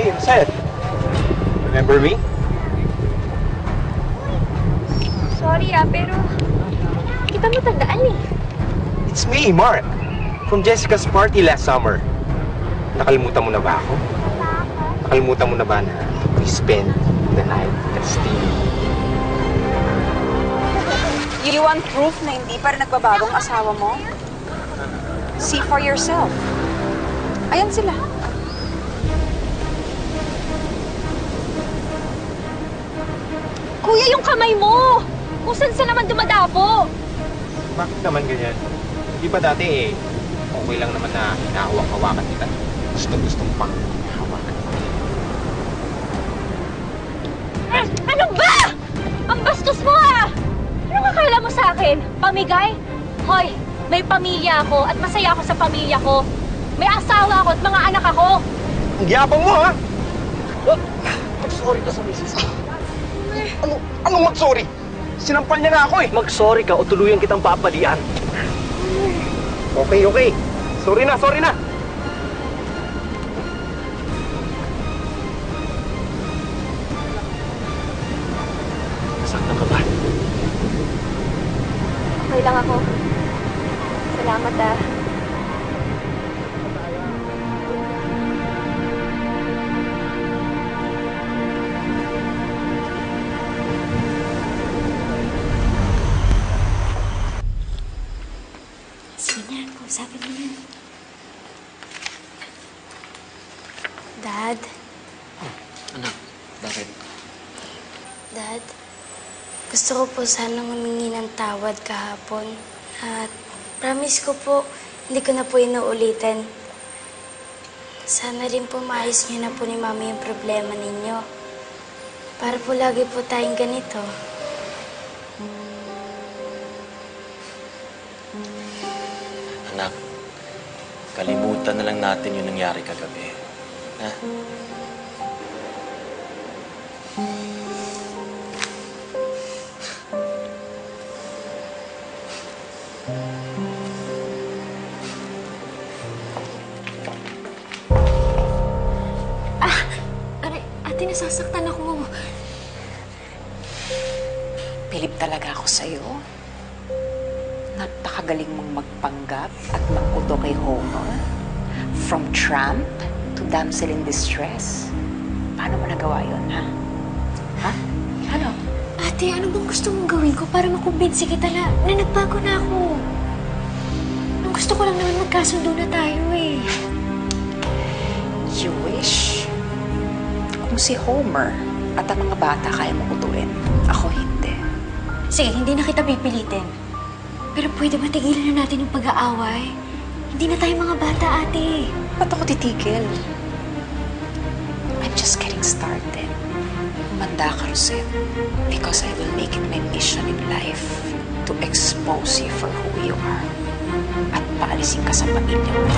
Hey, Rosel. Remember me? Sorry pero kita matandaan eh. It's me, Mark. From Jessica's party last summer. Nakalimutan mo na ba ako? Nakalimutan mo na ba na we spent the night at Steve? You want proof na hindi pa rin nagbabagong asawa mo? See for yourself. Ayan sila. Kuya, yung kamay mo! Kung saan naman dumadapo! Bakit naman ganyan? Di ba dati okay lang naman na hinahawak-hawakan kita? Gusto-gustong pang hawakan. Ano ba? Ang bastos mo ah! Anong akala mo sa akin? Pamigay? Hoy, may pamilya ako at masaya ako sa pamilya ko. May asawa ako at mga anak ako. Ang gyapang mo, ha? Mag-sorry ka sa misis ko. Anong mag-sorry? Sinampal niya na ako eh. Mag-sorry ka o tuluyan kitang papalian. Okay. Sorry na. Nasaktan ka ba? Okay lang ako. Salamat ah. Sige na, kausapin mo na. Dad? Anak, bakit? Dad? Gusto ko po sanang humingi ng tawad kahapon. At promise ko po, hindi ko na po inuulitin. Sana rin po maayos niyo na po ni Mami yung problema ninyo. Para po lagi po tayong ganito. Anak, kalimutan na lang natin yung nangyari kagabi. Ha? Ate, nasasaktan ako. Bilib talaga ako sa'yo. Napakagaling mong magpanggap at manguto kay Homer. From tramp to damsel in distress. Paano mo nagawa yun, ha? Ha? Ano? Ate, ano bang gusto mong gawin ko para makumbinsi kita na nagbago na ako? Ang gusto ko lang naman magkasundo na tayo eh. You wish? Kung si Homer at ang mga bata kaya mong utuin, ako hindi. Sige, hindi na kita pipilitin. Pero pwede ba tigilan na natin yung pag-aaway? Hindi na tayo mga bata, ate. Ba't ako titigil? I'm just getting started. Umanda ka, Rosette. Because I will make it my mission in life to expose you for who you are. At paalisin ka sa pamilya mo.